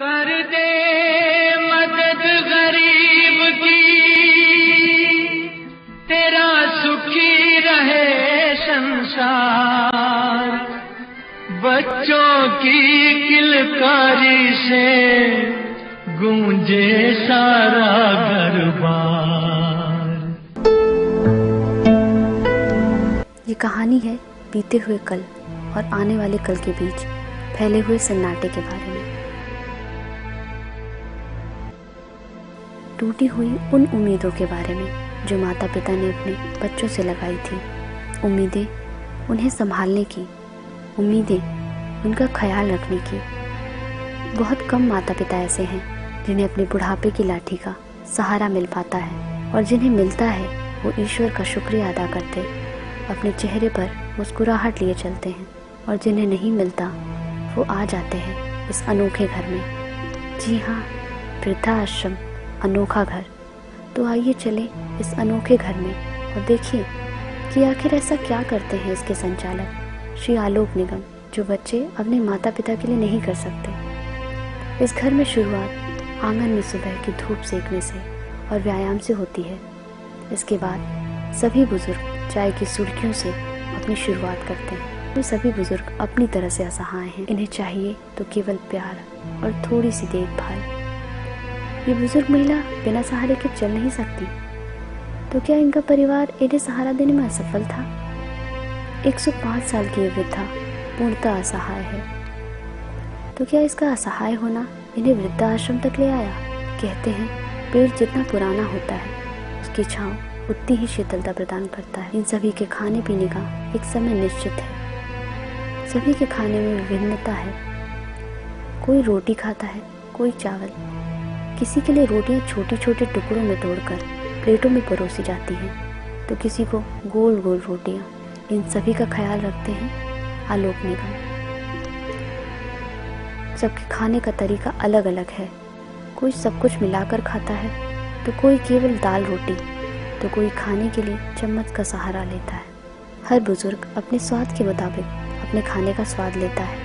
कर दे मदद गरीब की, तेरा सुखी रहे संसार। बच्चों की किलकारी से गूंजे सारा घर-बार। ये कहानी है बीते हुए कल और आने वाले कल के बीच फैले हुए सन्नाटे के बारे में। टूटी हुई उन उम्मीदों के बारे में जो माता पिता ने अपने बच्चों से लगाई थी। उम्मीदें उन्हें संभालने की, उम्मीदें उनका ख्याल रखने की। बहुत कम माता पिता ऐसे हैं जिन्हें अपने बुढ़ापे की लाठी का सहारा मिल पाता है, और जिन्हें मिलता है वो ईश्वर का शुक्रिया अदा करते अपने चेहरे पर मुस्कुराहट लिए चलते हैं, और जिन्हें नहीं मिलता वो आ जाते हैं इस अनोखे घर में। जी हाँ, वृद्धाश्रम, अनोखा घर। तो आइए चलें इस अनोखे घर में और देखिए कि आखिर ऐसा क्या करते हैं इसके संचालक श्री आलोक निगम, जो बच्चे अपने माता पिता के लिए नहीं कर सकते। इस घर में शुरुआत आंगन में सुबह की धूप सेकने से और व्यायाम से होती है। इसके बाद सभी बुजुर्ग चाय की सुर्खियों से अपनी शुरुआत करते हैं। ये सभी बुजुर्ग अपनी तरह से असहाय हैं। इन्हें चाहिए तो केवल प्यार और थोड़ी सी देखभाल। ये बुजुर्ग महिला बिना सहारे के चल नहीं सकती, तो क्या इनका परिवार इन्हें सहारा देने में असफल था? 105 साल की ये वृद्धा पूर्णतः असहाय है, तो क्या इसका असहाय होना इन्हें वृद्धाश्रम तक ले आया? कहते हैं पेड़ जितना पुराना होता है उसकी छांव उतनी ही शीतलता प्रदान करता है। इन सभी के खाने पीने का एक समय निश्चित है। सभी के खाने में विभिन्नता है। कोई रोटी खाता है, कोई चावल। किसी के लिए रोटियां छोटे छोटे टुकड़ों में तोड़कर प्लेटों में परोसी जाती हैं, तो किसी को गोल गोल रोटियां। इन सभी का ख्याल रखते हैं आलोक निगम। सबके खाने का तरीका अलग अलग है। कोई सब कुछ मिलाकर खाता है, तो कोई केवल दाल रोटी, तो कोई खाने के लिए चम्मच का सहारा लेता है। हर बुजुर्ग अपने स्वाद के मुताबिक अपने खाने का स्वाद लेता है।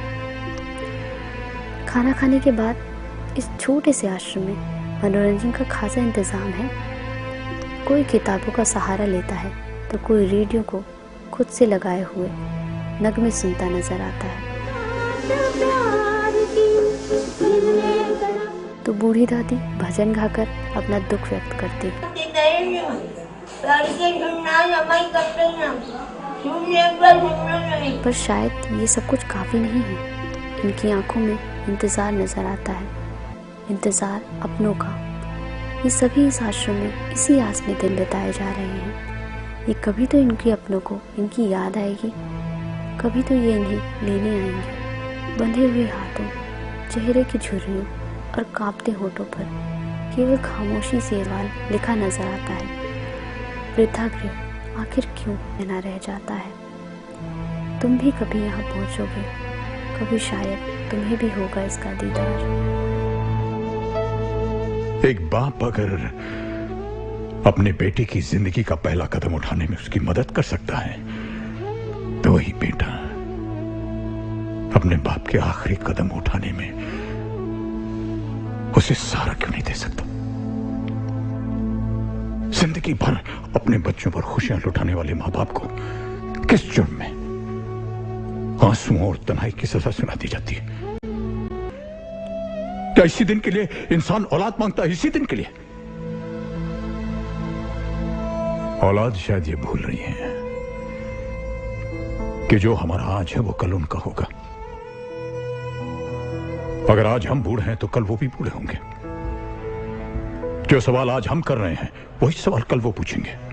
खाना खाने के बाद इस छोटे से आश्रम में मनोरंजन का खासा इंतजाम है। कोई किताबों का सहारा लेता है, तो कोई रेडियो को खुद से लगाए हुए नगमे सुनता नजर आता है। तो बूढ़ी दादी भजन गाकर अपना दुख व्यक्त करती है। पर शायद ये सब कुछ काफी नहीं है। इनकी आंखों में इंतजार नजर आता है, इंतजार अपनों का। ये सभी इस आश्रम में इसी आस में दिन बिताए जा रहे हैं। ये कभी तो इनके अपनों को इनकी याद आएगी, कभी तो ये इन्हें लेने आएंगे। बंधे हुए हाथों, चेहरे की झुर्रियों और कांपते होठों पर केवल खामोशी से सवाल लिखा नजर आता है। वृद्धागृह आखिर क्यों बना रह जाता है? तुम भी कभी यहाँ पहुँचोगे, कभी शायद तुम्हें भी होगा इसका दीदार। एक बाप अगर अपने बेटे की जिंदगी का पहला कदम उठाने में उसकी मदद कर सकता है, तो वही बेटा अपने बाप के आखिरी कदम उठाने में उसे सहारा क्यों नहीं दे सकता? जिंदगी भर अपने बच्चों पर खुशियां लुटाने वाले मां बाप को किस जुर्म में आंसुओं और तन्हाई की सजा सुना दी जाती है? क्या इसी दिन के लिए इंसान औलाद मांगता है? इसी दिन के लिए? औलाद शायद ये भूल रही है कि जो हमारा आज है वो कल उनका होगा। अगर आज हम बूढ़े हैं तो कल वो भी बूढ़े होंगे। जो सवाल आज हम कर रहे हैं वही सवाल कल वो पूछेंगे।